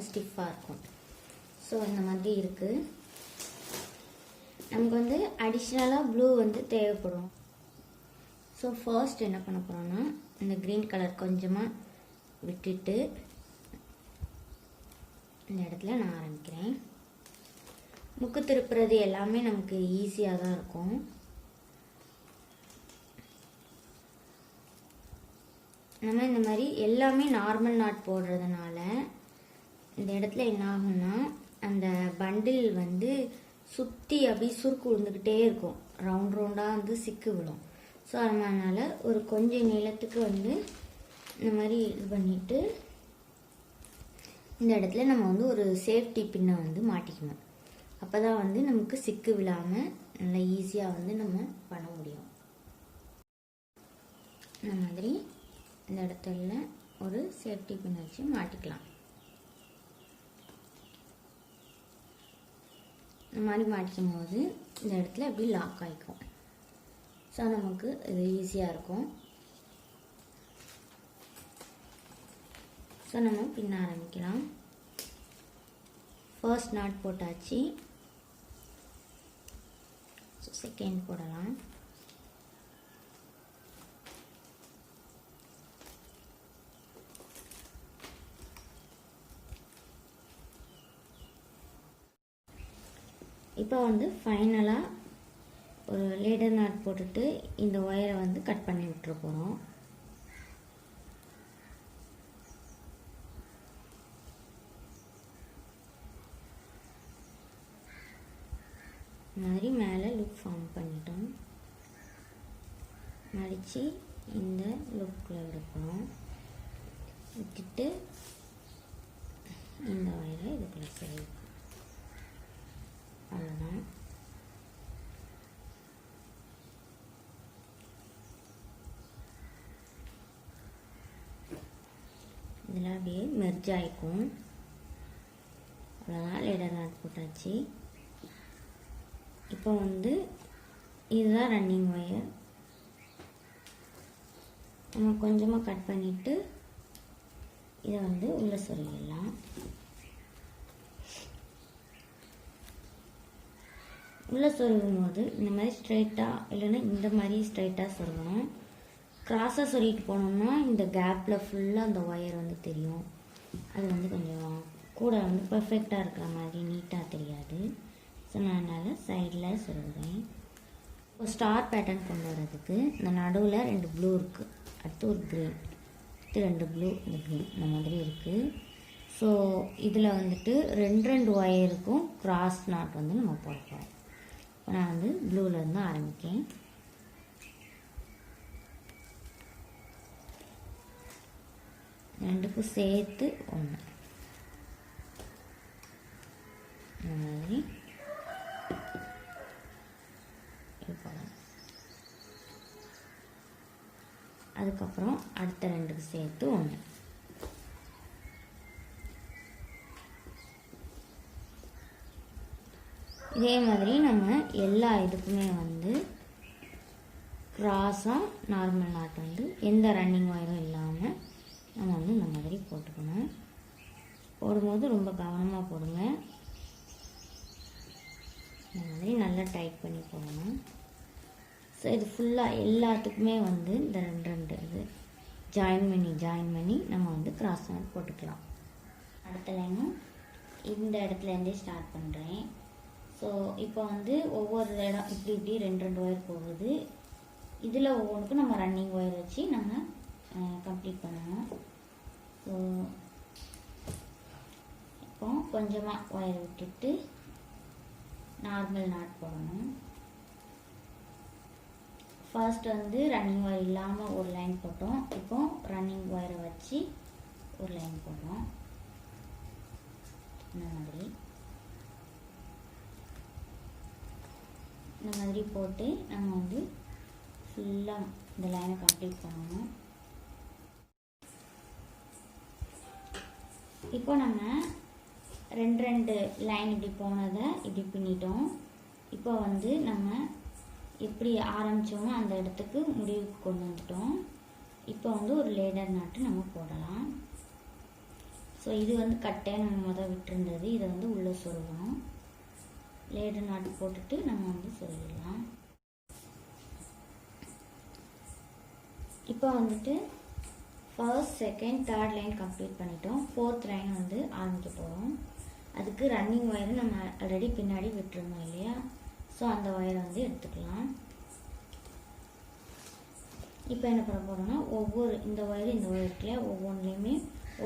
ஸ்டிஃபாக இருக்கும். ஸோ இந்த மாதிரி இருக்குது. நமக்கு வந்து அடிஷ்னலாக ப்ளூ வந்து தேவைப்படும். ஸோ ஃபர்ஸ்ட் என்ன பண்ண போகிறோன்னா, இந்த க்ரீன் கலர் கொஞ்சமாக விட்டுட்டு இந்த இடத்துல நான் ஆரம்பிக்கிறேன். முக்கு திருப்புறது எல்லாமே நமக்கு ஈஸியாக தான் இருக்கும். நம்ம இந்த மாதிரி எல்லாமே நார்மல் நாட் போடுறதுனால இந்த இடத்துல என்ன ஆகும்னா, அந்த பண்டில் வந்து சுற்றி அப்படியே சுருக்கு விழுந்துக்கிட்டே இருக்கும். ரவுண்ட் ரவுண்டாக வந்து சிக்கு விடும். ஸோ அதனால ஒரு கொஞ்சம் நீளத்துக்கு வந்து இந்த மாதிரி இது பண்ணிவிட்டு இந்த இடத்துல நம்ம வந்து ஒரு சேஃப்டி பின்னை வந்து மாட்டிக்கணும். அப்போ தான் வந்து நமக்கு சிக்கு விழாமல் நல்லா ஈஸியாக வந்து நம்ம பண்ண முடியும். இந்த மாதிரி இந்த இடத்துல ஒரு சேஃப்டி பின் வச்சு மாட்டிக்கலாம். இந்த மாதிரி மாட்டிக்கும் போது இந்த இடத்துல எப்படி லாக் ஆகிக்கும். ஸோ நமக்கு இது ஈஸியாக இருக்கும். ஸோ நம்ம பின்ன ஆரம்பிக்கலாம். ஃபர்ஸ்ட் நாட் போட்டாச்சு. ஸோ செகண்ட் போடலாம். இப்போ வந்து ஃபைனலாக ஒரு லேடர் நாட் போட்டுட்டு இந்த ஒயரை வந்து கட் பண்ணி விட்டுற போகிறோம். இந்த மாதிரி மேலே லுக் ஃபார்ம் பண்ணிட்டோம். மடித்து இந்த லுக்கில் எடுப்போம். விட்டுட்டு இந்த ஒயரை இதுக்குள்ளே சேர்ப்போம். அவ்வளோதான். இதில் அப்படியே மெர்ஜ் ஆகிக்கும். அவ்வளோதான், லேடர் நாட் போட்டாச்சு. இப்போ வந்து இதுதான் ரன்னிங் ஒயர். நம்ம கொஞ்சமாக கட் பண்ணிவிட்டு இதை வந்து உள்ளே சொருகிடலாம். உள்ளே சொருகும் போது இந்த மாதிரி ஸ்ட்ரைட்டாக இல்லைன்னா இந்த மாதிரி ஸ்ட்ரைட்டாக சொருகணும். கிராஸாக சொருகிட்டு போனோம்னா இந்த கேப்பில் ஃபுல்லாக அந்த ஒயர் வந்து தெரியும். அது வந்து கொஞ்சம் கூட வந்து பர்ஃபெக்டாக இருக்கிற மாதிரி நீட்டாக தெரியாது. ஸோ நான் அதனால் சைடில் சொருகிறேன். இப்போ ஸ்டார் பேட்டர்ன் கொண்டு வர்றதுக்கு இந்த நடுவில் 2 ப்ளூ இருக்குது, அடுத்து ஒரு க்ரீன், அடுத்து 2 ப்ளூ, இந்த க்ரீன் இந்த மாதிரி இருக்குது. ஸோ இதில் வந்துட்டு 2 ஒயருக்கும் கிராஸ் நாட் வந்து நம்ம போட போகிறோம். இப்போ நான் வந்து ப்ளூவிலேருந்து ஆரம்பிக்கேன். ரெண்டுக்கும் சேர்த்து 1 இந்த மாதிரி போடணும். அதுக்கப்புறம் அடுத்த 2க்கு சேர்த்து 1. இதே மாதிரி நம்ம எல்லா இதுக்குமே வந்து கிராஸாக நார்மல் நாட் வந்து எந்த ரன்னிங் ஒயரும் இல்லாமல் நம்ம வந்து இந்த மாதிரி போட்டுக்கணும். போடும்போது ரொம்ப கவனமாக போடுங்க. இந்த மாதிரி நல்லா டைட் பண்ணி போடணும். ஸோ இது ஃபுல்லாக எல்லாத்துக்குமே வந்து இந்த 2 இது ஜாயின் பண்ணி நம்ம வந்து கிராஸ் நாட் போட்டுக்கலாம். அடுத்த லைனும் இந்த இடத்துலேருந்தே ஸ்டார்ட் பண்ணுறேன். ஸோ இப்போ வந்து ஒவ்வொரு இடம் இப்படி 2 ஒயர் போகுது. இதில் ஒவ்வொன்றுக்கும் நம்ம ரன்னிங் ஒயர் வச்சு நம்ம கம்ப்ளீட் பண்ணணும். ஸோ இப்போ கொஞ்சமாக ஒயர் விட்டுட்டு நார்மல் நாட் போடணும். ஃபர்ஸ்ட் வந்து ரன்னிங் ஒயர் இல்லாமல் ஒரு லைன் போட்டோம். இப்போ ரன்னிங் ஒயரை வச்சு ஒரு லைன் போடுறோம். இந்த மாதிரி போட்டு நம்ம வந்து ஃபுல்லாக இந்த லைனை கம்ப்ளீட் பண்ணணும். இப்போ நம்ம 2 லைன் இப்படி போனதை இப்படி பின்னிட்டோம். இப்போ வந்து நம்ம எப்படி ஆரம்பித்தோமோ அந்த இடத்துக்கு முடிவுக்கு கொண்டு வந்துட்டோம். இப்போ வந்து ஒரு லேடர் நாட்டு நம்ம போடலாம். ஸோ இது வந்து கட்டையாக நம்ம முதல் விட்டுருந்தது, இதை வந்து உள்ளே சொருகணும். லேடர் நாட் போட்டுட்டு நம்ம வந்து சொருகிடலாம். இப்போ வந்துட்டு first, second, third line complete பண்ணிட்டோம். ஃபோர்த் லைன் வந்து ஆரம்பிக்க போகிறோம். அதுக்கு ரன்னிங் ஒயரு நம்ம ஆல்ரெடி பின்னாடி விட்டுருந்தோம் இல்லையா, ஸோ அந்த ஒயரை வந்து எடுத்துக்கலாம். இப்போ என்ன பண்ண போகிறோம்னா, ஒவ்வொரு இந்த ஒயர் இருக்குல்லையா, ஒவ்வொன்றுலேயுமே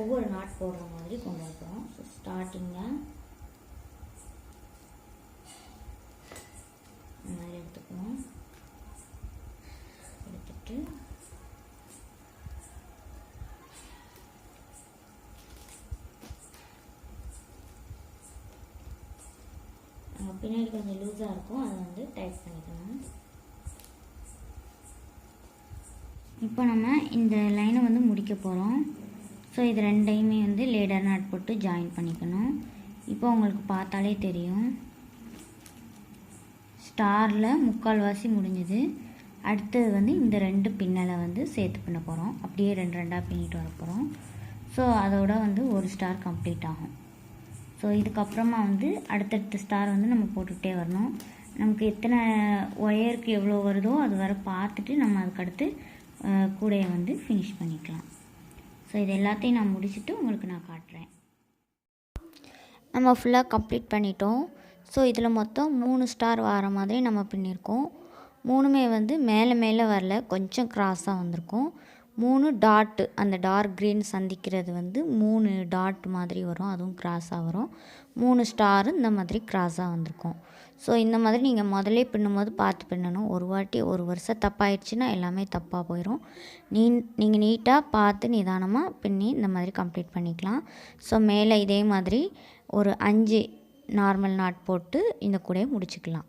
ஒவ்வொரு நாட் போடுற மாதிரி கொண்டு வரப்போம். ஸோ ஸ்டார்டிங்கில் இந்த மாதிரி எடுத்துக்குவோம். எடுத்துட்டு பின்னாடி கொஞ்சம் லூஸாக இருக்கும், அதை வந்து டைட் பண்ணிக்கணும். இப்போ நம்ம இந்த லைனை வந்து முடிக்க போகிறோம். ஸோ இது ரெண்டையுமே வந்து லேடர் நாட் போட்டு ஜாயின் பண்ணிக்கணும். இப்போ உங்களுக்கு பார்த்தாலே தெரியும், ஸ்டாரில் 3/4 முடிஞ்சுது. அடுத்தது வந்து இந்த 2 பின்னலை வந்து சேர்த்து பண்ண போகிறோம். அப்படியே 2 2ஆக பின்னிட்டு வர போகிறோம். ஸோ அதோட வந்து ஒரு ஸ்டார் கம்ப்ளீட் ஆகும். ஸோ இதுக்கப்புறமா வந்து அடுத்தடுத்த ஸ்டார் வந்து நம்ம போட்டுகிட்டே வரணும். நமக்கு எத்தனை ஒயருக்கு எவ்வளோ வருதோ அது வர பார்த்துட்டு நம்ம அதுக்கடுத்து கூடையை வந்து ஃபினிஷ் பண்ணிக்கலாம். ஸோ இது எல்லாத்தையும் நான் முடிச்சுட்டு உங்களுக்கு நான் காட்டுறேன். நம்ம ஃபுல்லாக கம்ப்ளீட் பண்ணிட்டோம். ஸோ இதில் மொத்தம் 3 ஸ்டார் வர மாதிரி நம்ம பின்னிருக்கோம். 3மே வந்து மேலே மேலே வரல, கொஞ்சம் கிராஸாக வந்திருக்கும். 3 டாட்டு, அந்த டார்க் க்ரீன் சந்திக்கிறது வந்து 3 டாட் மாதிரி வரும், அதுவும் கிராஸாக வரும். 3 ஸ்டாரு இந்த மாதிரி கிராஸாக வந்திருக்கும். ஸோ இந்த மாதிரி நீங்கள் முதலே பின்னும்போது பார்த்து பின்னணும். ஒரு வாட்டி ஒரு வருஷம் தப்பாயிடுச்சுன்னா எல்லாமே தப்பாக போயிடும். நீங்கள் நீட்டாக பார்த்து நிதானமாக பின்னி இந்த மாதிரி கம்ப்ளீட் பண்ணிக்கலாம். ஸோ மேலே இதே மாதிரி ஒரு 5 நார்மல் நாட் போட்டு இந்த கூடையை முடிச்சுக்கலாம்.